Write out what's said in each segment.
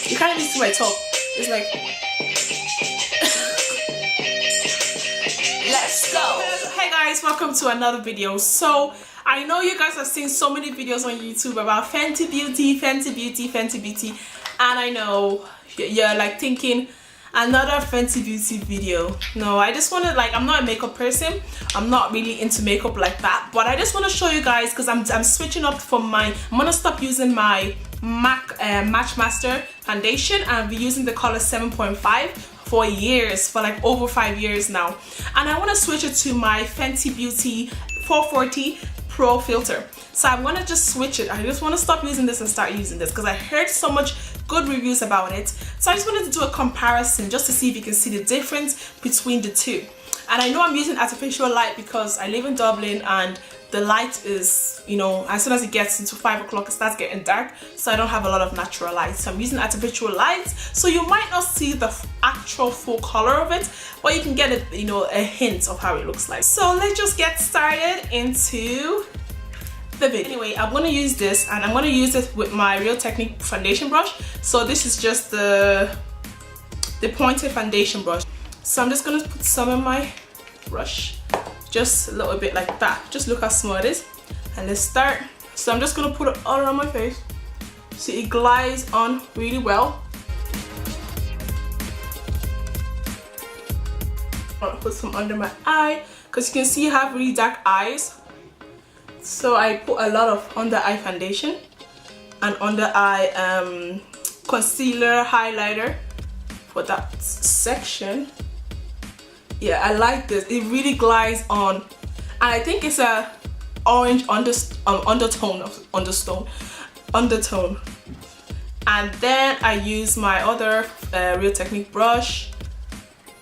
You can't even see my top. It's like let's go. Hey guys, welcome to another video. So I know you guys have seen so many videos on YouTube about Fenty Beauty, Fenty Beauty, Fenty Beauty, and I know you're like thinking another Fenty Beauty video. No, I just want to, like, I'm not a makeup person. I'm not really into makeup like that, but I just want to show you guys because I'm switching up from I'm gonna stop using my MAC Match Master foundation and I'll be using the color 7.5 for years, for like over 5 years now, and I want to switch it to my Fenty Beauty 440 Pro filter. So I'm gonna just switch it. I just want to stop using this and start using this because I heard so much good reviews about it. So I just wanted to do a comparison just to see if you can see the difference between the two. And I know I'm using artificial light because I live in Dublin and the light is, you know, as soon as it gets into 5 o'clock it starts getting dark, so I don't have a lot of natural light, so I'm using artificial lights. So you might not see the actual full color of it, but you can get a, you know, a hint of how it looks like. So let's just get started into the video. Anyway, I'm going to use this and I'm going to use it with my Real Technique foundation brush. So this is just the pointed foundation brush. So I'm just going to put some in my brush, just a little bit like that. Just look how small it is, and let's start. So I'm just going to put it all around my face so it glides on really well. I'm going to put some under my eye because you can see I have really dark eyes. So I put a lot of under eye foundation and under eye concealer, highlighter for that section. Yeah, I like this. It really glides on, and I think it's a orange undertone. And then I use my other Real Technique brush.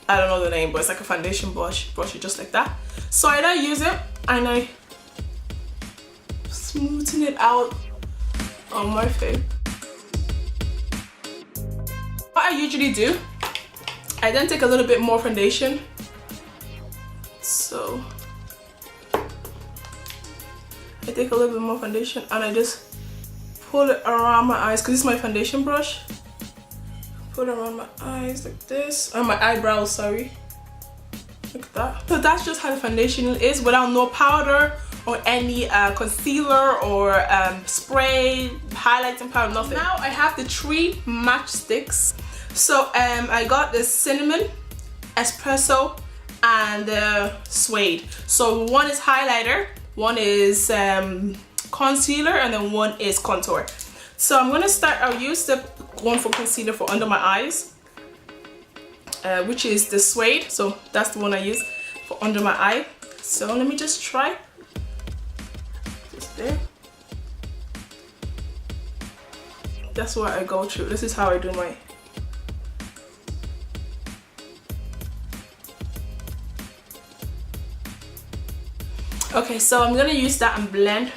I don't know the name, but it's like a foundation brush. Brush it just like that. So I now use it and I smoothen it out on my face. What I usually do, I then take a little bit more foundation. So I take a little bit more foundation and I just pull it around my eyes because this is my foundation brush. Put it around my eyes like this, and my eyebrows, sorry, like that. So that's just how the foundation is without no powder or any concealer or spray, highlighting powder, nothing. Now I have the 3 matchsticks. So I got the cinnamon, espresso, and suede. So one is highlighter, one is concealer, and then one is contour. So I'm gonna start, I'll use the one for concealer for under my eyes, which is the suede. So that's the one I use for under my eye. So let me just try. Just there. That's what I go through. This is how I do my. Okay, so I'm gonna use that and blend.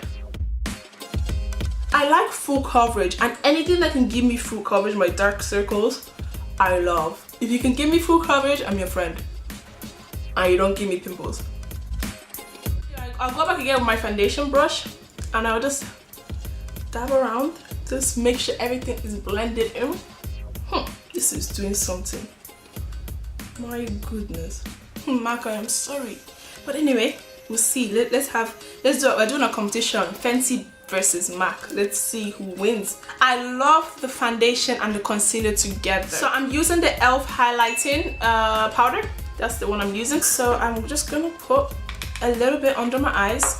I like full coverage, and anything that can give me full coverage, my dark circles, I love. If you can give me full coverage, I'm your friend. And you don't give me pimples. I'll go back again with my foundation brush and I'll just dab around. Just make sure everything is blended in. This is doing something. My goodness. Mark, I am sorry. But anyway, we'll see. Let's do it. We're doing a competition, Fenty versus MAC. Let's see who wins. I love the foundation and the concealer together. So I'm using the e.l.f. highlighting powder. That's the one I'm using. So I'm just gonna put a little bit under my eyes.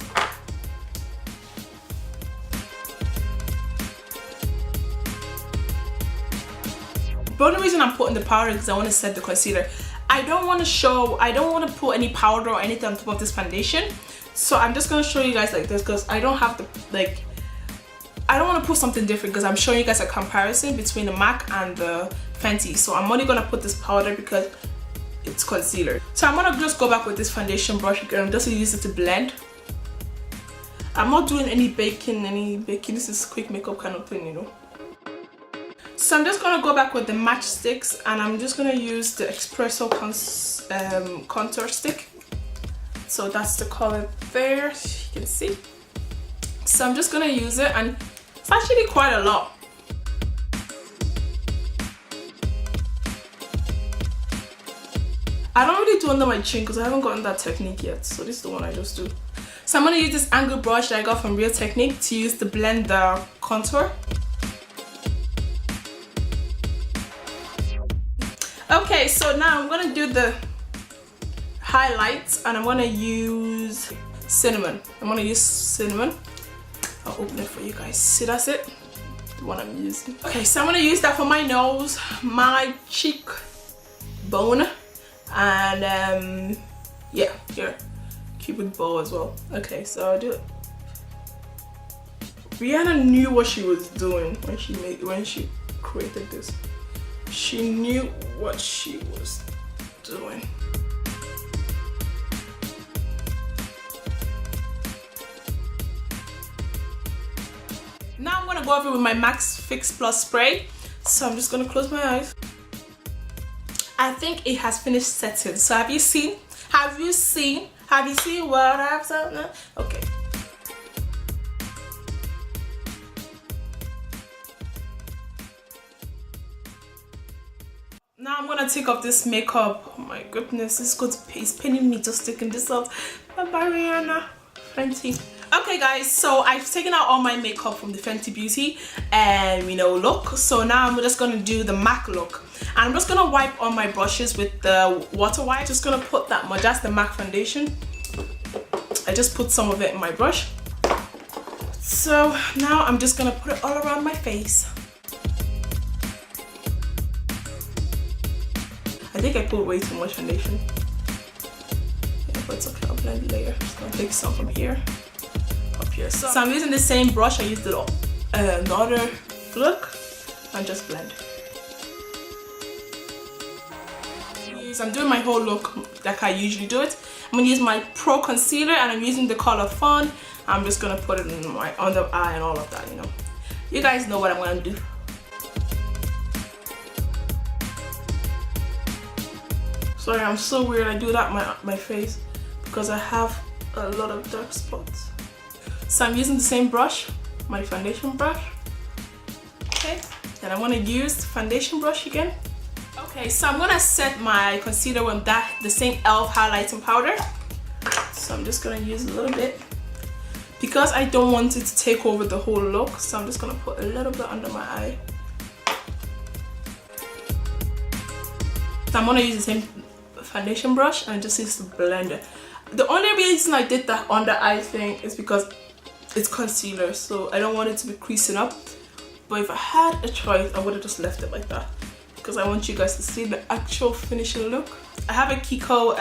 The only reason I'm putting the powder is because I want to set the concealer. I don't want to put any powder or anything on top of this foundation. So I'm just going to show you guys like this because I don't have the, like, I don't want to put something different because I'm showing you guys a comparison between the MAC and the Fenty. So I'm only going to put this powder because it's concealer. So I'm going to just go back with this foundation brush again. I'm just going to use it to blend. I'm not doing any baking. This is quick makeup kind of thing, you know. So I'm just going to go back with the matchsticks and I'm just going to use the espresso contour stick. So that's the color there, you can see. So I'm just going to use it, and it's actually quite a lot. I don't really do under my chin because I haven't gotten that technique yet. So this is the one I just do. So I'm going to use this angle brush that I got from Real Technique to use to blend the contour. Okay, so now I'm going to do the highlights and I'm going to use cinnamon. I'm going to use cinnamon. I'll open it for you guys. See, that's it? The one I'm using. Okay, so I'm going to use that for my nose, my cheek bone, and yeah, here. Cupid bow as well. Okay, so I'll do it. Rihanna knew what she was doing when she created this. She knew what she was doing. Now I'm gonna go over with my MAC Fix Plus spray. So I'm just gonna close my eyes. I think it has finished setting. So have you seen what I've done? Okay. Now I'm gonna take off this makeup. Oh my goodness, it's pinning me just taking this off. Bye bye, Rihanna. Fenty. Okay guys, so I've taken out all my makeup from the Fenty Beauty and look. So now I'm just gonna do the MAC look. And I'm just gonna wipe on my brushes with the water wipe. Just gonna put that much. That's the MAC foundation. I just put some of it in my brush. So now I'm just gonna put it all around my face. I think I put way too much foundation. Yeah, but it's okay, I'll blend the layer. Just gonna take some from here, up here. So I'm using the same brush I used the other look, and just blend. I'm doing my whole look like I usually do it. I'm gonna use my Pro Concealer and I'm using the color Fawn. I'm just gonna put it in my under eye and all of that, You guys know what I'm gonna do. Sorry, I'm so weird. I do that my face because I have a lot of dark spots. So I'm using the same brush, my foundation brush. Okay, and I'm gonna use the foundation brush again. Okay, so I'm gonna set my concealer with the same e.l.f. highlighting powder. So I'm just gonna use a little bit because I don't want it to take over the whole look. So I'm just gonna put a little bit under my eye. So I'm gonna use the same foundation brush and just use the blender. The only reason I did that under eye thing is because it's concealer, so I don't want it to be creasing up. But if I had a choice, I would have just left it like that because I want you guys to see the actual finishing look. I have a Kiko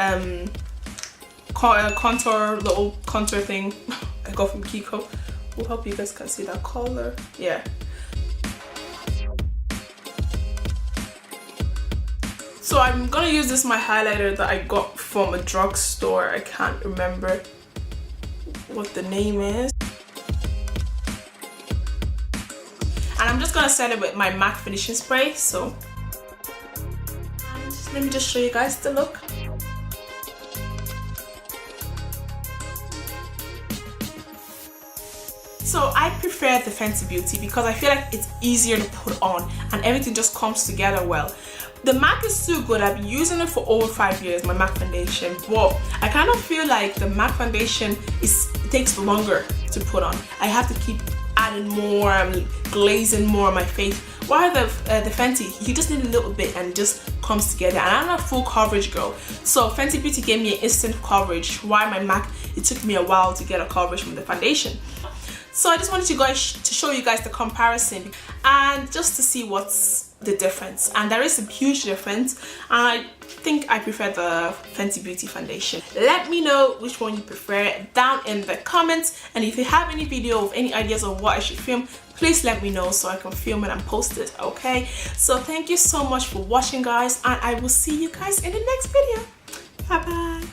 contour, little contour thing I got from Kiko. We'll hope you guys can see that color. Yeah. So I'm gonna use this my highlighter that I got from a drugstore. I can't remember what the name is. And I'm just gonna set it with my MAC finishing spray. So let me just show you guys the look. So I prefer the Fenty Beauty because I feel like it's easier to put on and everything just comes together well. The MAC is still good. I've been using it for over 5 years, my MAC foundation, but I kind of feel like the MAC foundation it takes longer to put on. I have to keep adding more, glazing more on my face. While the Fenty, you just need a little bit and it just comes together. And I'm not a full coverage girl, so Fenty Beauty gave me an instant coverage. While my MAC, it took me a while to get a coverage from the foundation. So I just wanted to show you guys the comparison and just to see what's the difference. And there is a huge difference. I think I prefer the Fenty Beauty foundation. Let me know which one you prefer down in the comments. And if you have any video of any ideas of what I should film, please let me know so I can film it and post it, okay? So thank you so much for watching, guys, and I will see you guys in the next video. Bye bye.